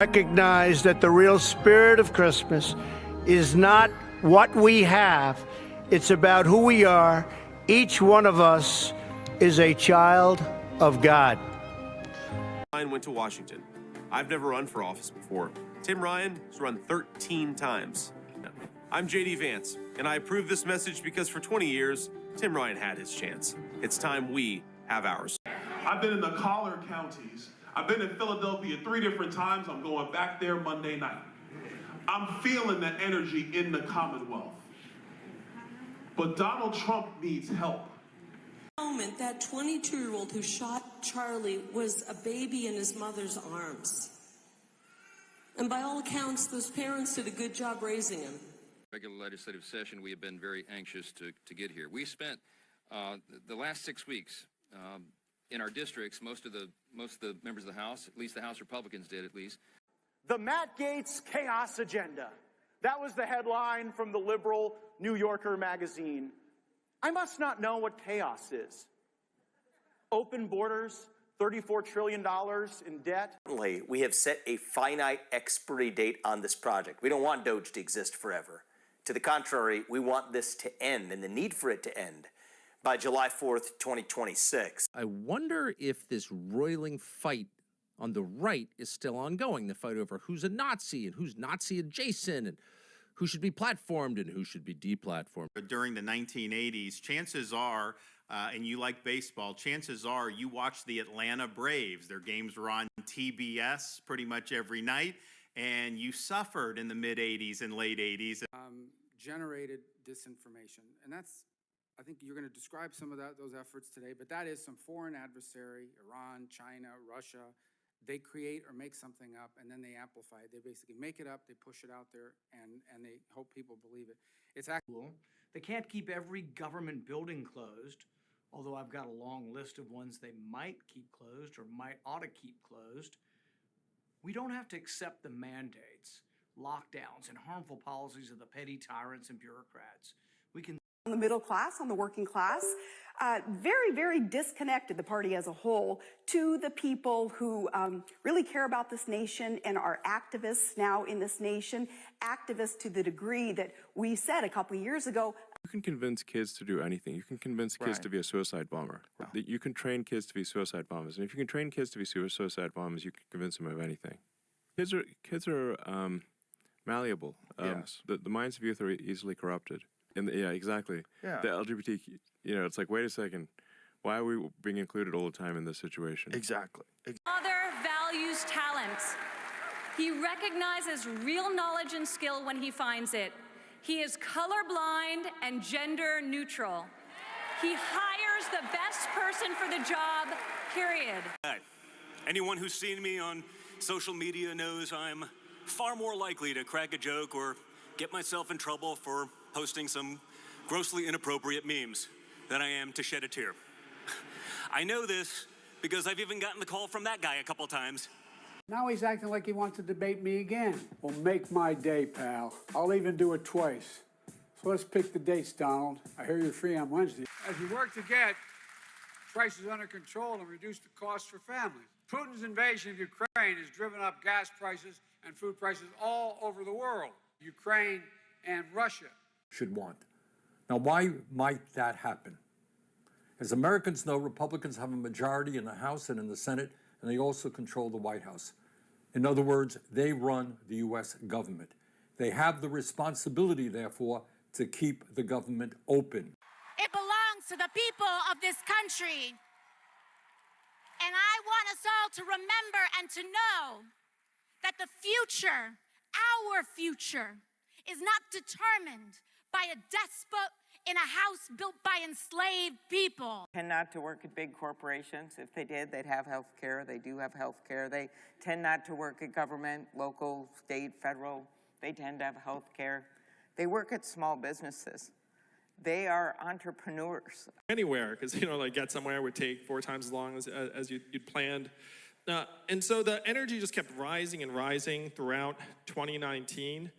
Recognize that the real spirit of Christmas is not what we have. It's about who we are. Each one of us is a child of God. Ryan went to Washington. I've never run for office before. Tim Ryan has run 13 times. I'm J.D. Vance, and I approve this message because for 20 years, Tim Ryan had his chance. It's time we have ours. I've been in the collar counties. I've been in Philadelphia 3 different times. I'm going back there Monday night. I'm feeling the energy in the Commonwealth. But Donald Trump needs help. Moment, that 22-year-old who shot Charlie was a baby in his mother's arms. And by all accounts, those parents did a good job raising him. Regular legislative session, we have been very anxious to get here. We spent the last 6 weeks in our districts, most of the members of the House, at least the House Republicans did at least. The Matt Gaetz Chaos Agenda. That was the headline from the liberal New Yorker magazine. I must not know what chaos is. Open borders, $34 trillion in debt. We have set a finite expiry date on this project. We don't want Doge to exist forever. To the contrary, we want this to end and the need for it to end by July 4th, 2026. I wonder if this roiling fight on the right is still ongoing, the fight over who's a Nazi and who's Nazi adjacent and who should be platformed and who should be deplatformed. During the 1980s, chances are, and you like baseball, chances are you watched the Atlanta Braves. Their games were on TBS pretty much every night, and you suffered in the mid-80s and late 80s. Generated disinformation, and that's, I think you're going to describe some of those efforts today, but that is some foreign adversary, Iran, China, Russia. They create or make something up, and then they amplify it. They basically make it up, they push it out there, and they hope people believe it. It's actually They can't keep every government building closed, although I've got a long list of ones they might keep closed or ought to keep closed. We don't have to accept the mandates, lockdowns, and harmful policies of the petty tyrants and bureaucrats. We can on the middle class, on the working class, very, very disconnected, the party as a whole, to the people who really care about this nation and are activists now in this nation, activists to the degree that we said a couple of years ago. You can convince kids to do anything. You can convince kids to be a suicide bomber. Oh. You can train kids to be suicide bombers. And if you can train kids to be suicide bombers, you can convince them of anything. Kids are malleable. Yes. The minds of youth are easily corrupted. Yeah, exactly. Yeah. The LGBT, it's like, wait a second. Why are we being included all the time in this situation? Exactly. Father values talent. He recognizes real knowledge and skill when he finds it. He is colorblind and gender neutral. He hires the best person for the job, period. Anyone who's seen me on social media knows I'm far more likely to crack a joke or get myself in trouble for posting some grossly inappropriate memes than I am to shed a tear. I know this because I've even gotten the call from that guy a couple times. Now he's acting like he wants to debate me again. Well, make my day, pal. I'll even do it twice. So let's pick the dates, Donald. I hear you're free on Wednesday. as we work to get prices under control and reduce the costs for families. Putin's invasion of Ukraine has driven up gas prices and food prices all over the world. Ukraine and Russia should want. Now, why might that happen? As Americans know, Republicans have a majority in the House and in the Senate, and they also control the White House. In other words, they run the U.S. government. They have the responsibility, therefore, to keep the government open. It belongs to the people of this country. And I want us all to remember and to know that the future, our future, is not determined by a despot in a house built by enslaved people. Tend not to work at big corporations. If they did, they'd have health care. They do have health care. They tend not to work at government, local, state, federal. They tend to have health care. They work at small businesses. They are entrepreneurs. Anywhere, because, get somewhere would take 4 times as long as you'd planned. And so the energy just kept rising and rising throughout 2019.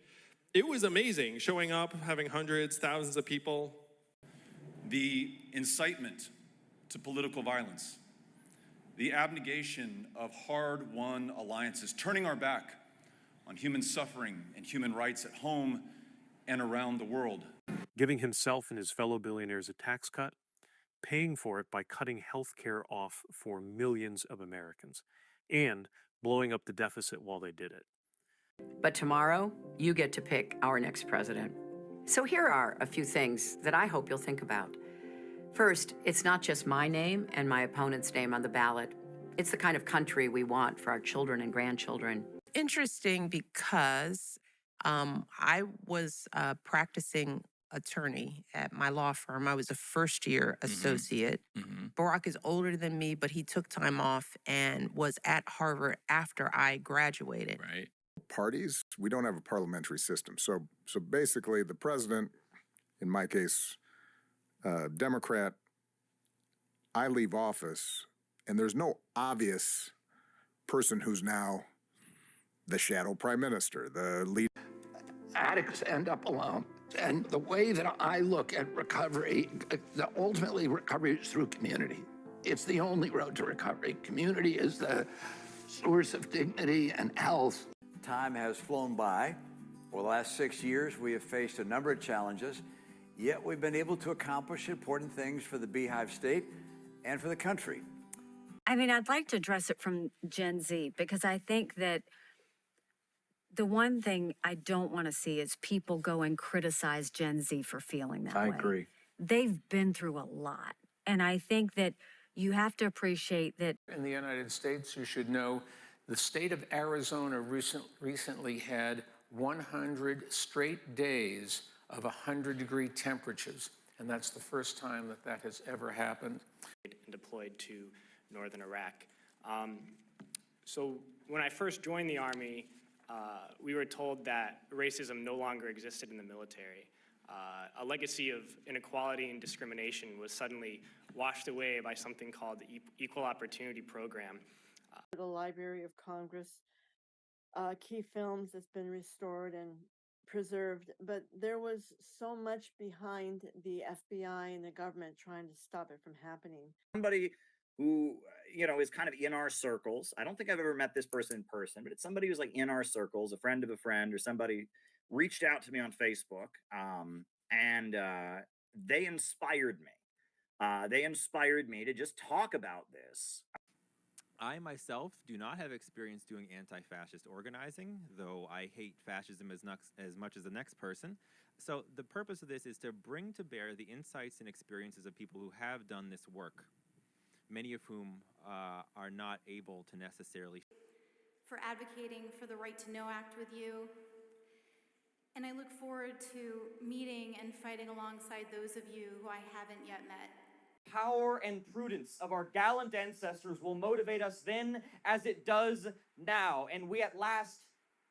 It was amazing, showing up, having hundreds, thousands of people. The incitement to political violence, the abnegation of hard-won alliances, turning our back on human suffering and human rights at home and around the world. Giving himself and his fellow billionaires a tax cut, paying for it by cutting health care off for millions of Americans, and blowing up the deficit while they did it. But tomorrow, you get to pick our next president. So here are a few things that I hope you'll think about. First, it's not just my name and my opponent's name on the ballot. It's the kind of country we want for our children and grandchildren. Interesting because I was a practicing attorney at my law firm. I was a first-year associate. Barack is older than me, but he took time off and was at Harvard after I graduated. Right. Parties, we don't have a parliamentary system. So basically, the president, in my case, Democrat, I leave office, and there's no obvious person who's now the shadow prime minister, the lead. Addicts end up alone. And the way that I look at recovery, ultimately recovery is through community. It's the only road to recovery. Community is the source of dignity and health. Time has flown by. For the last 6 years, we have faced a number of challenges, yet we've been able to accomplish important things for the Beehive State and for the country. I mean, I'd like to address it from Gen Z because I think that the one thing I don't want to see is people go and criticize Gen Z for feeling that way. I agree. They've been through a lot. And I think that you have to appreciate that. In the United States, you should know the state of Arizona recently had 100 straight days of 100-degree temperatures. And that's the first time that that has ever happened. Deployed to northern Iraq. So when I first joined the Army, we were told that racism no longer existed in the military. A legacy of inequality and discrimination was suddenly washed away by something called the Equal Opportunity Program. The Library of Congress, key films that's been restored and preserved, but there was so much behind the FBI and the government trying to stop it from happening. Somebody who, is kind of in our circles. I don't think I've ever met this person in person, but it's somebody who's like in our circles, a friend of a friend, or somebody reached out to me on Facebook, and they inspired me. They inspired me to just talk about this. I myself do not have experience doing anti-fascist organizing, though I hate fascism as much as the next person. So the purpose of this is to bring to bear the insights and experiences of people who have done this work, many of whom are not able to necessarily. For advocating for the Right to Know Act with you. And I look forward to meeting and fighting alongside those of you who I haven't yet met. Power and prudence of our gallant ancestors will motivate us then as it does now. And we at last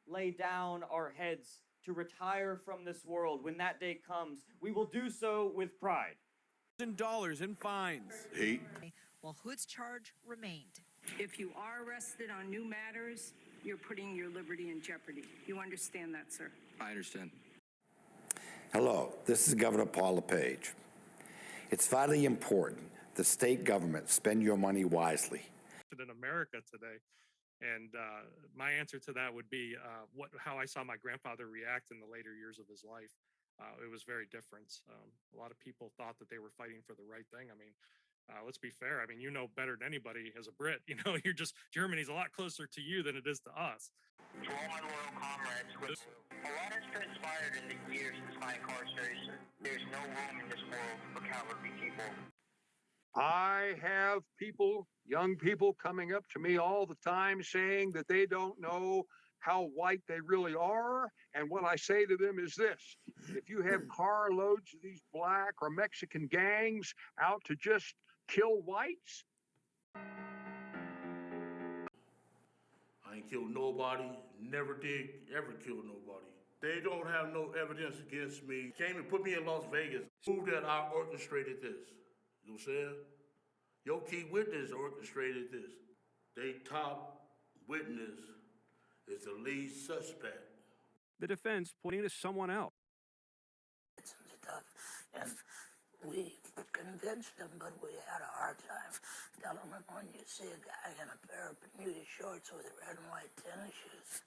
lay down our heads to retire from this world. When that day comes, we will do so with pride. $1,000 in fines. Hate. While Hood's charge remained. If you are arrested on new matters, you're putting your liberty in jeopardy. You understand that, sir? I understand. Hello, this is Governor Paul LePage. It's vitally important the state government spend your money wisely. In America today, and my answer to that would be how I saw my grandfather react in the later years of his life. It was very different. A lot of people thought that they were fighting for the right thing. I mean, let's be fair. I mean, you know better than anybody as a Brit. Germany's a lot closer to you than it is to us. To all my loyal comrades, a lot has transpired in the years since my incarceration. There's no room in this world for cowardly people. I have people, young people, coming up to me all the time saying that they don't know how white they really are. And what I say to them is this: if you have carloads of these black or Mexican gangs out to just kill whites. I ain't killed nobody, never did ever kill nobody. They don't have no evidence against me. Came and put me in Las Vegas. Prove that I orchestrated this. You know what I'm saying? Your key witness orchestrated this. They top witness is the lead suspect. The defense pointing to someone else. And we convinced them, but we had a hard time telling them when you see a guy in a pair of Bermuda shorts with red and white tennis shoes,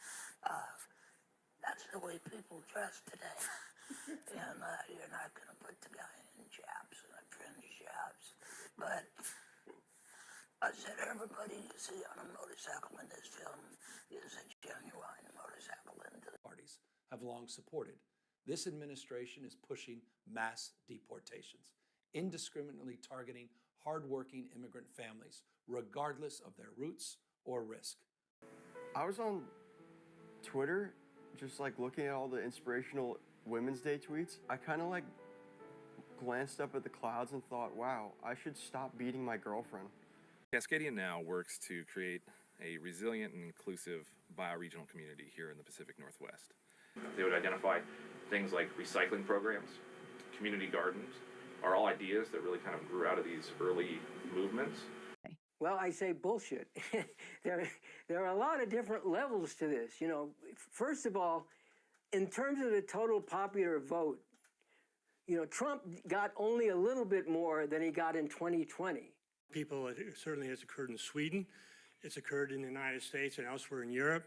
That's the way people dress today. And you're not going to put the guy in chaps and a fringe chaps. But I said everybody you see on a motorcycle in this film is a genuine motorcycle. Parties have long supported. This administration is pushing mass deportations, indiscriminately targeting hardworking immigrant families, regardless of their roots or risk. I was on Twitter, just like looking at all the inspirational Women's Day tweets. I kind of like glanced up at the clouds and thought, wow, I should stop beating my girlfriend. Cascadia Now works to create a resilient and inclusive bioregional community here in the Pacific Northwest. They would identify things like recycling programs, community gardens, are all ideas that really kind of grew out of these early movements. Well, I say bullshit. There are a lot of different levels to this. You know, first of all, in terms of the total popular vote, you know, Trump got only a little bit more than he got in 2020. People, it certainly has occurred in Sweden. It's occurred in the United States and elsewhere in Europe.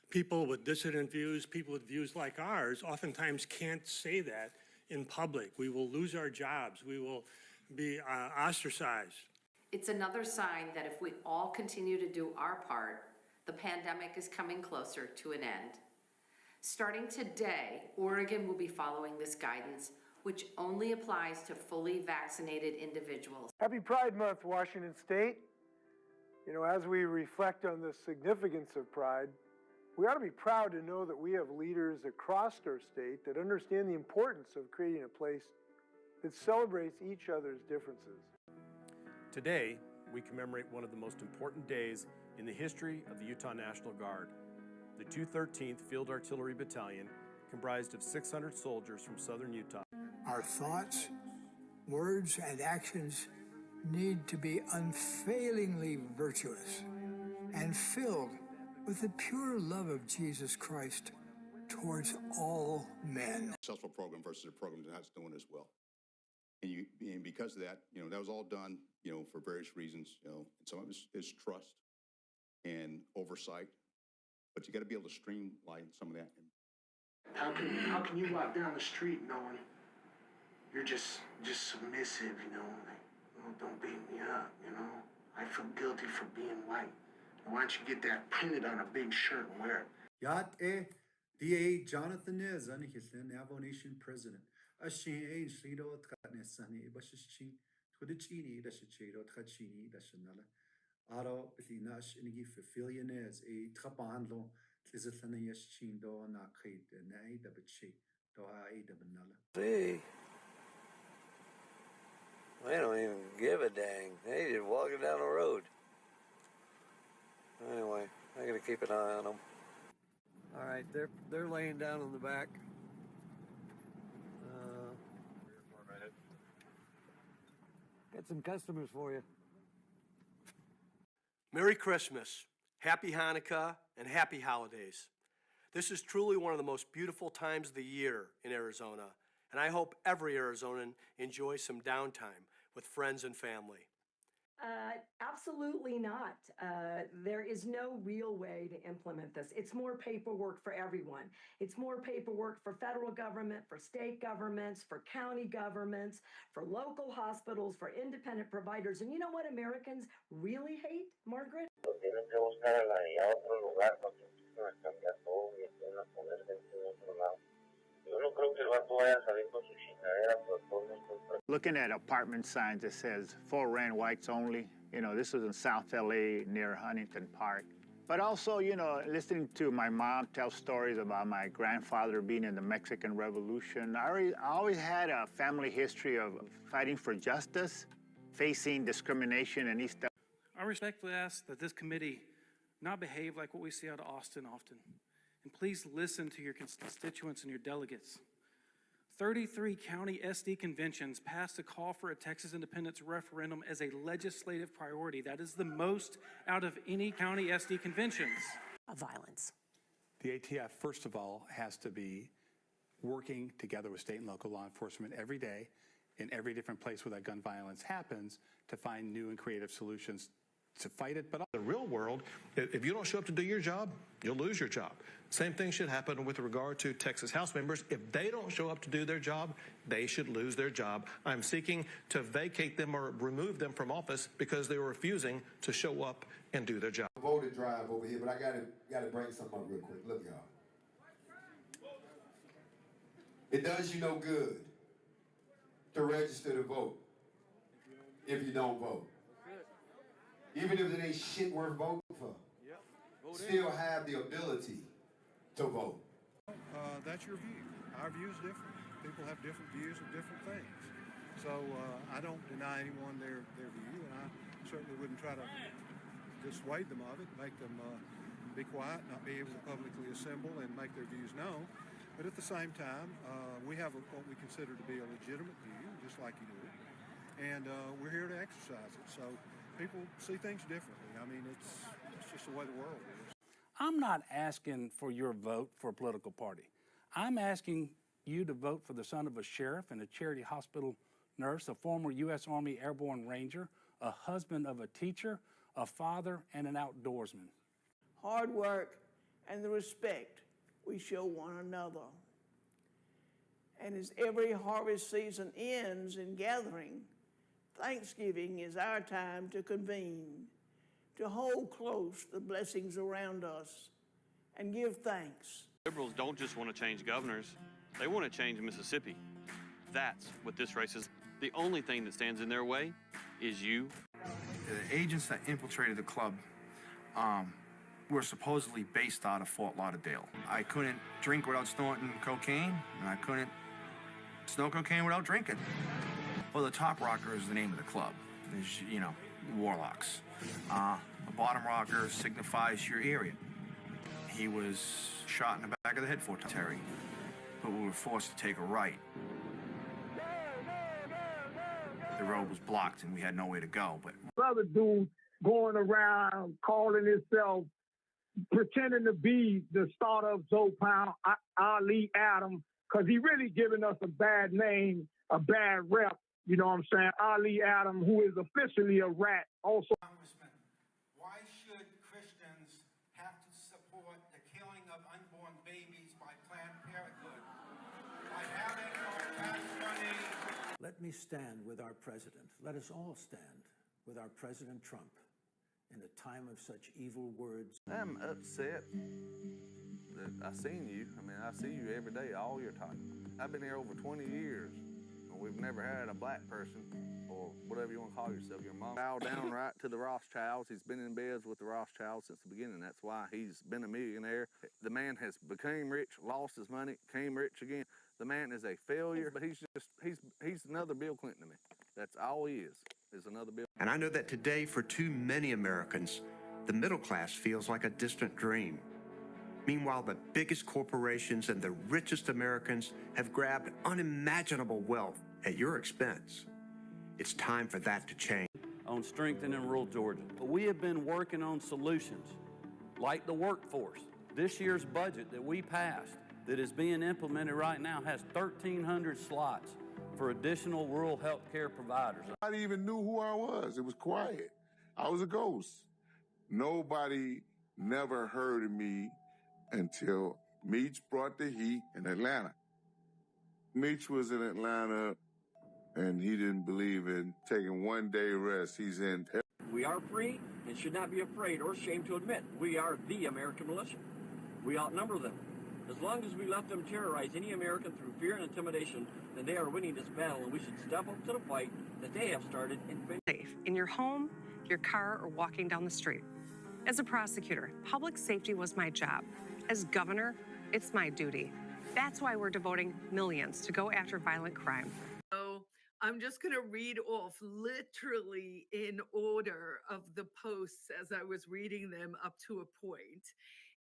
People with dissident views, people with views like ours, oftentimes can't say that in public. We will lose our jobs. We will be ostracized. It's another sign that if we all continue to do our part, the pandemic is coming closer to an end. Starting today, Oregon will be following this guidance, which only applies to fully vaccinated individuals. Happy Pride Month, Washington State. You know, as we reflect on the significance of Pride, we ought to be proud to know that we have leaders across our state that understand the importance of creating a place that celebrates each other's differences. Today, we commemorate one of the most important days in the history of the Utah National Guard. The 213th Field Artillery Battalion, comprised of 600 soldiers from southern Utah. Our thoughts, words, and actions need to be unfailingly virtuous and filled with the pure love of Jesus Christ towards all men. Successful program versus a program that's doing as well. And because of that, you know, that was all done, you know, for various reasons, you know, and some of it is trust and oversight, but you got to be able to streamline some of that. How can you walk down the street knowing you're just submissive, you know, like, oh, don't beat me up, you know? I feel guilty for being white. Why don't you get that printed on a big shirt and wear it? Yat DA Jonathan Nezan, he's the Navajo Nation president. Ashin Shiro Tkanesani, Bashin, Tudicini, the Shichiro Tkachini, the Shanala. Aro, Bithinash, and give Filianez, a Trapando, Tlizatania Shindo, Nakate, and Aida Bachi, Doa Aida Banala. See, they don't even give a dang. They just walking down the road. Anyway, I gotta keep an eye on them. All right, they're laying down on the back. Got some customers for you. Merry Christmas, Happy Hanukkah, and Happy Holidays. This is truly one of the most beautiful times of the year in Arizona, and I hope every Arizonan enjoys some downtime with friends and family. Absolutely not. There is no real way to implement this. It's more paperwork for everyone. It's more paperwork for federal government, for state governments, for county governments, for local hospitals, for independent providers. And you know what Americans really hate, Margaret? Looking at apartment signs that says for rent whites only, you know, this was in South LA near Huntington Park. But also, you know, listening to my mom tell stories about my grandfather being in the Mexican Revolution, I always had a family history of fighting for justice, facing discrimination and East. I respectfully ask that this committee not behave like what we see out of Austin often. And please listen to your constituents and your delegates. 33 county SD conventions passed a call for a Texas independence referendum as a legislative priority. That is the most out of any county SD conventions. Violence. The ATF, first of all, has to be working together with state and local law enforcement every day in every different place where that gun violence happens to find new and creative solutions fight it, but the real world, if you don't show up to do your job, you'll lose your job. Same thing should happen with regard to Texas House members. If they don't show up to do their job, they should lose their job. I'm seeking to vacate them or remove them from office because they were refusing to show up and do their job. Voter drive over here, but I gotta bring something up real quick. Look, y'all. It does you no good to register to vote if you don't vote. Even if it ain't shit worth voting for. Still have the ability to vote. That's your view. Our view is different. People have different views of different things. So I don't deny anyone their view, and I certainly wouldn't try to dissuade them of it, make them be quiet, not be able to publicly assemble and make their views known. But at the same time, we have what we consider to be a legitimate view, just like you do, and we're here to exercise it. So people see things differently. I mean, it's just the way the world is. I'm not asking for your vote for a political party. I'm asking you to vote for the son of a sheriff and a charity hospital nurse, a former U.S. Army Airborne Ranger, a husband of a teacher, a father, and an outdoorsman. Hard work and the respect we show one another. And as every harvest season ends in gathering, Thanksgiving is our time to convene, to hold close the blessings around us and give thanks. Liberals don't just want to change governors, they want to change Mississippi. That's what this race is. The only thing that stands in their way is you. The agents that infiltrated the club were supposedly based out of Fort Lauderdale. I couldn't drink without snorting cocaine, and I couldn't snort cocaine without drinking. Well, the top rocker is the name of the club. There's, you know, warlocks. The bottom rocker signifies your area. He was shot in the back of the head for Terry, but we were forced to take a right. The road was blocked and we had nowhere to go. But other dude going around calling himself, pretending to be the starter of Zopound, Ali Adam, because he really giving us a bad name, a bad rep. You know what I'm saying? Ali Adam, who is officially a rat, also. Congressman, why should Christians have to support the killing of unborn babies by Planned Parenthood? By having our tax money. Let me stand with our president. Let us all stand with our President Trump in a time of such evil words. I'm upset that I seen you. I mean, I see you every day, all your time. I've been here over 20 years. We've never had a black person, or whatever you want to call yourself, your mom. Bow down right to the Rothschilds. He's been in beds with the Rothschilds since the beginning. That's why he's been a millionaire. The man has became rich, lost his money, came rich again. The man is a failure, but he's another Bill Clinton to me. That's all he is another Bill. And I know that today, for too many Americans, the middle class feels like a distant dream. Meanwhile, the biggest corporations and the richest Americans have grabbed unimaginable wealth at your expense. It's time for that to change. On strengthening rural Georgia. We have been working on solutions like the workforce. This year's budget that we passed that is being implemented right now has 1,300 slots for additional rural health care providers. Nobody even knew who I was. It was quiet. I was a ghost. Nobody never heard of me until Meach brought the heat in Atlanta. Meach was in Atlanta, and he didn't believe in taking one day rest. He's in. We are free and should not be afraid or ashamed to admit we are the American militia. We outnumber them. As long as we let them terrorize any American through fear and intimidation, then they are winning this battle, and we should step up to the fight that they have started and finished. Safe in your home, your car, or walking down the street. As a prosecutor, public safety was my job. As governor, it's my duty. That's why we're devoting millions to go after violent crime. So I'm just going to read off literally in order of the posts as I was reading them up to a point.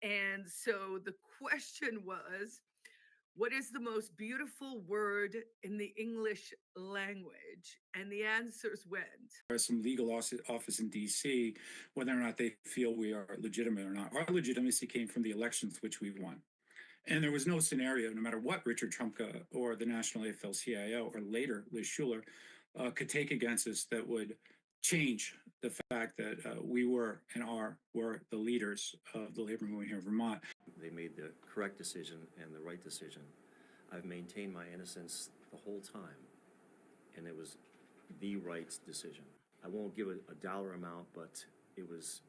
And so the question was, what is the most beautiful word in the English language? And the answers went. There's some legal office in D.C., whether or not they feel we are legitimate or not. Our legitimacy came from the elections which we won. And there was no scenario, no matter what Richard Trumka or the National AFL-CIO or later Liz Shuler could take against us that would change the fact that we were the leaders of the labor movement here in Vermont. They made the correct decision and the right decision. I've maintained my innocence the whole time, and it was the right decision. I won't give a dollar amount, but it was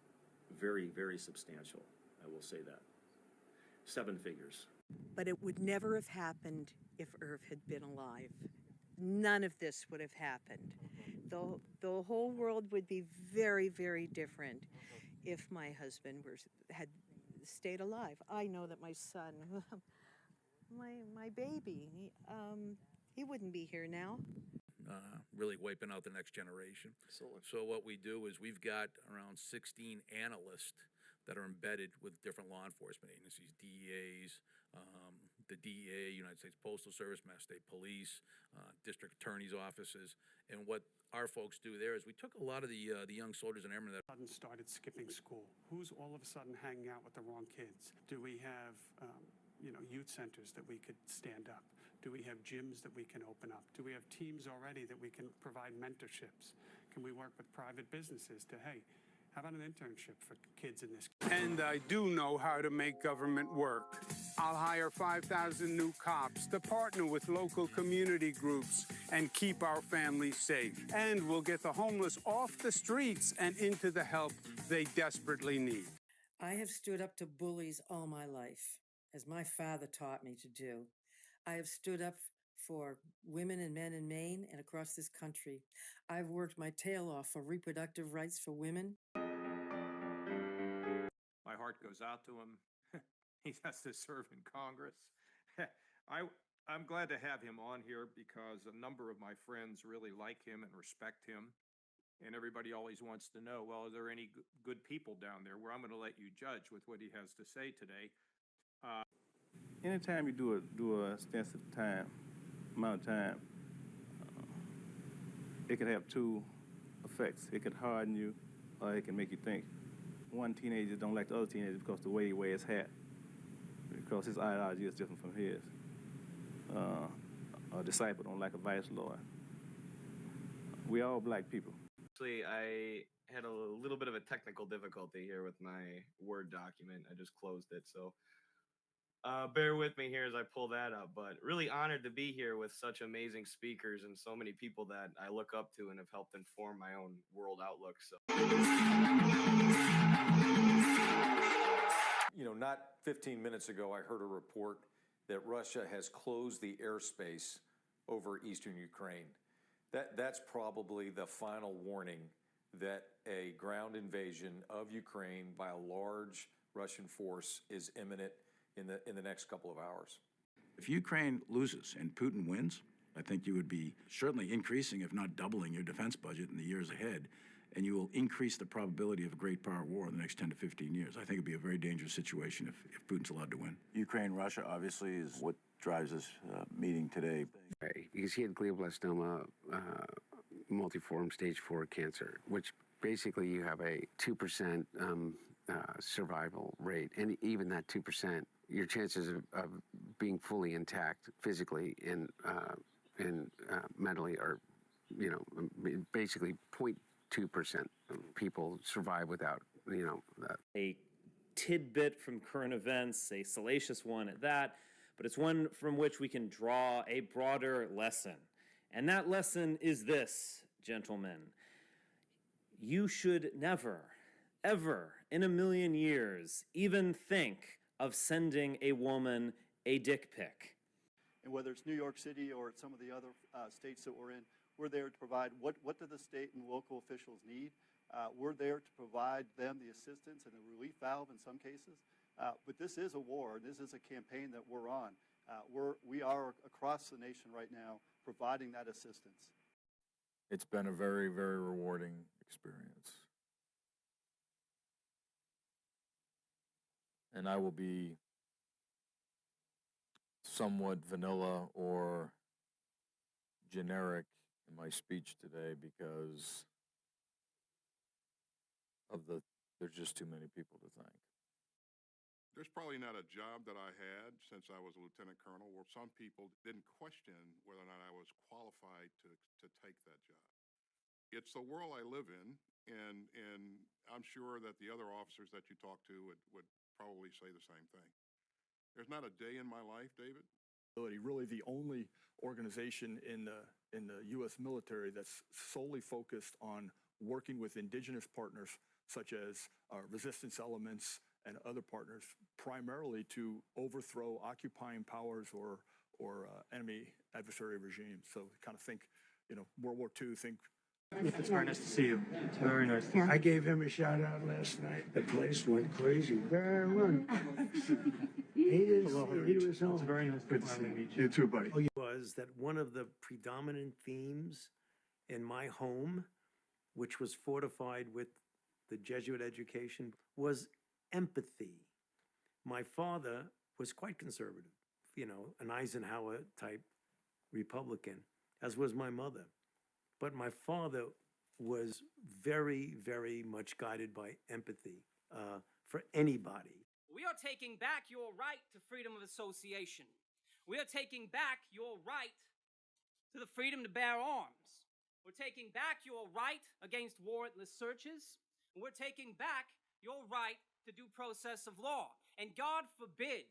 very, very substantial. I will say that. 7 figures. But it would never have happened if Irv had been alive. None of this would have happened. The whole world would be very, very different if my husband had stayed alive. I know that my son, my baby, he wouldn't be here now. Really wiping out the next generation. So what we do is we've got around 16 analysts that are embedded with different law enforcement agencies, DEAs, the DEA, United States Postal Service, Mass State Police, district attorneys' offices. And what our folks do there is we took a lot of the young soldiers and airmen that started skipping school. Who's all of a sudden hanging out with the wrong kids? Do we have youth centers that we could stand up? Do we have gyms that we can open up? Do we have teams already that we can provide mentorships? Can we work with private businesses to, hey, how about an internship for kids in this? And I do know how to make government work. I'll hire 5,000 new cops to partner with local community groups and keep our families safe. And we'll get the homeless off the streets and into the help they desperately need. I have stood up to bullies all my life, as my father taught me to do. I have stood up for women and men in Maine and across this country. I've worked my tail off for reproductive rights for women. My heart goes out to him. He has to serve in Congress. I'm glad to have him on here because a number of my friends really like him and respect him. And everybody always wants to know, well, are there any good people down there? Where I'm going to let you judge with what he has to say today. Anytime you do a extensive amount of time, it can have 2 effects. It can harden you, or it can make you think. One teenager don't like the other teenager because the way he wears his hat, because his ideology is different from his. A disciple don't like a vice lord. We all black people. Actually, I had a little bit of a technical difficulty here with my Word document. I just closed it, so bear with me here as I pull that up. But really honored to be here with such amazing speakers and so many people that I look up to and have helped inform my own world outlook. So. Not 15 minutes ago, I heard a report that Russia has closed the airspace over eastern Ukraine. That's probably the final warning that a ground invasion of Ukraine by a large Russian force is imminent in the next couple of hours. If Ukraine loses and Putin wins, I think you would be certainly increasing, if not doubling, your defense budget in the years ahead, and you will increase the probability of a great power war in the next 10 to 15 years. I think it'd be a very dangerous situation if Putin's allowed to win. Ukraine-Russia obviously is what drives this meeting today. Because he had glioblastoma, multiform stage 4 cancer, which basically you have a 2% survival rate. And even that 2%, your chances of being fully intact physically and mentally are, basically 0.2% of people survive without, that. A tidbit from current events, a salacious one at that, but it's one from which we can draw a broader lesson. And that lesson is this, gentlemen. You should never, ever in a million years even think of sending a woman a dick pic. And whether it's New York City or some of the other states that we're in, we're there to provide what do the state and local officials need. We're there to provide them the assistance and the relief valve in some cases. But this is a war. This is a campaign that we're on. We are across the nation right now providing that assistance. It's been a very, very rewarding experience. And I will be somewhat vanilla or generic in my speech today because there's just too many people to thank. There's probably not a job that I had since I was a lieutenant colonel where some people didn't question whether or not I was qualified to take that job. it's the world I live in, and I'm sure that the other officers that you talk to would probably say the same thing. There's not a day in my life, David. Really the only organization in the U.S. military that's solely focused on working with indigenous partners such as resistance elements and other partners, primarily to overthrow occupying powers or enemy adversary regimes. So kind of think, World War II, think. It's very nice to see you. It's very nice. I gave him a shout out last night. The place went crazy. Very well. He was home. It's very nice to meet you. You too, buddy. Was that one of the predominant themes in my home, which was fortified with the Jesuit education, was empathy. My father was quite conservative, an Eisenhower type Republican, as was my mother. But my father was very, very much guided by empathy for anybody. We are taking back your right to freedom of association. We are taking back your right to the freedom to bear arms. We're taking back your right against warrantless searches. And we're taking back your right to due process of law. And God forbid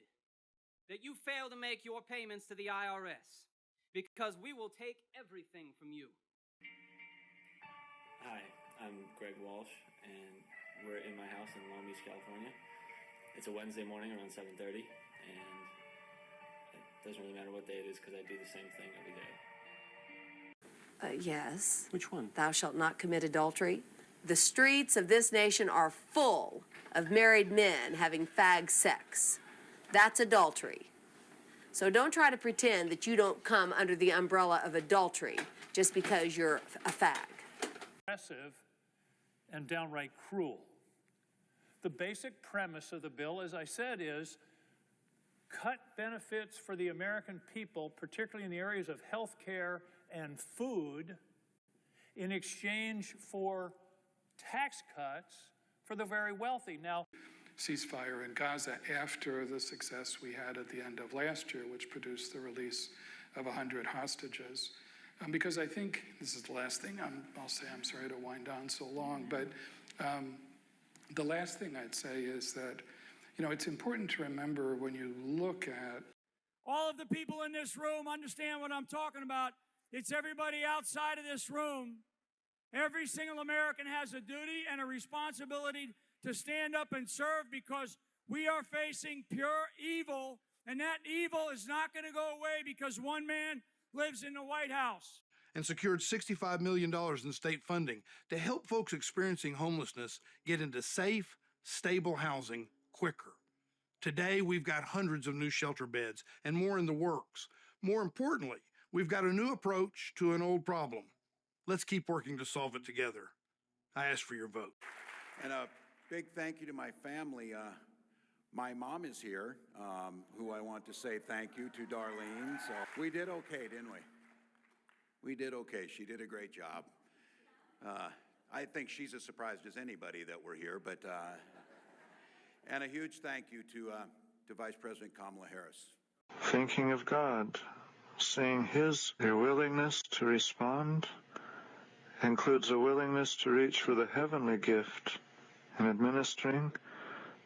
that you fail to make your payments to the IRS, because we will take everything from you. Hi, I'm Greg Walsh, and we're in my house in Long Beach, California. It's a Wednesday morning around 7:30, and it doesn't really matter what day it is because I do the same thing every day. Yes. Which one? Thou shalt not commit adultery. The streets of this nation are full of married men having fag sex. That's adultery. So don't try to pretend that you don't come under the umbrella of adultery just because you're a fag. Aggressive and downright cruel. The basic premise of the bill, as I said, is cut benefits for the American people, particularly in the areas of health care and food, in exchange for tax cuts for the very wealthy. Now, ceasefire in Gaza after the success we had at the end of last year, which produced the release of 100 hostages. Because I think, this is the last thing I'll say, I'm sorry to wind on so long, but the last thing I'd say is that, it's important to remember when you look at... All of the people in this room understand what I'm talking about. It's everybody outside of this room. Every single American has a duty and a responsibility to stand up and serve, because we are facing pure evil, and that evil is not going to go away because one man lives in the White House. And secured $65 million in state funding to help folks experiencing homelessness get into safe, stable housing quicker. Today, we've got hundreds of new shelter beds and more in the works. More importantly, we've got a new approach to an old problem. Let's keep working to solve it together. I ask for your vote. And a big thank you to my family. My mom is here, who I want to say thank you to, Darlene. So we did okay, didn't we? We did okay. She did a great job. I think she's as surprised as anybody that we're here, but and a huge thank you to Vice President Kamala Harris. Thinking of God, seeing your willingness to respond includes a willingness to reach for the heavenly gift in administering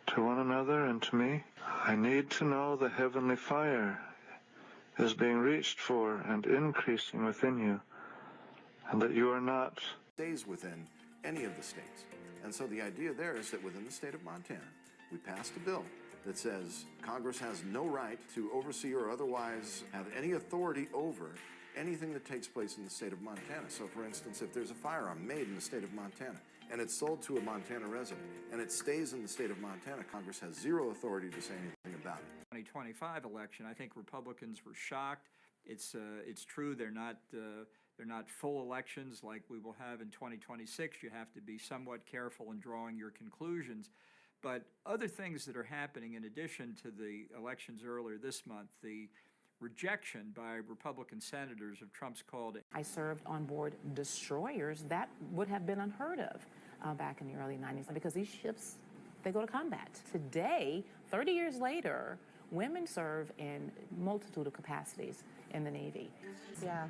to one another and to me. I need to know the heavenly fire is being reached for and increasing within you, and that you are not stays within any of the states. And so the idea there is that within the state of Montana, we passed a bill that says Congress has no right to oversee or otherwise have any authority over anything that takes place in the state of Montana. So for instance, if there's a firearm made in the state of Montana and it's sold to a Montana resident and it stays in the state of Montana, Congress has zero authority to say anything about it. 2025 election, I think Republicans were shocked. It's true they're not full elections like we will have in 2026. You have to be somewhat careful in drawing your conclusions. But other things that are happening in addition to the elections earlier this month, the rejection by Republican senators of Trump's call to... I served on board destroyers. That would have been unheard of back in the early 90s, because these ships, they go to combat. Today, 30 years later, women serve in multitude of capacities in the Navy. Yeah,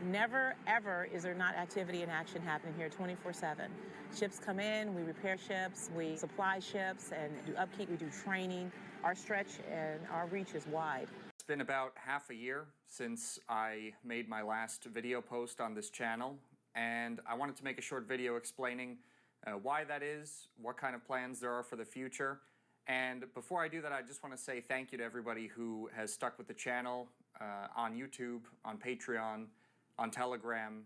never ever is there not activity and action happening here 24/7. Ships come in, we repair ships, we supply ships and do upkeep, we do training. Our stretch and our reach is wide. It's been about half a year since I made my last video post on this channel, and I wanted to make a short video explaining why that is, what kind of plans there are for the future. And before I do that, I just want to say thank you to everybody who has stuck with the channel on YouTube, on Patreon, on Telegram.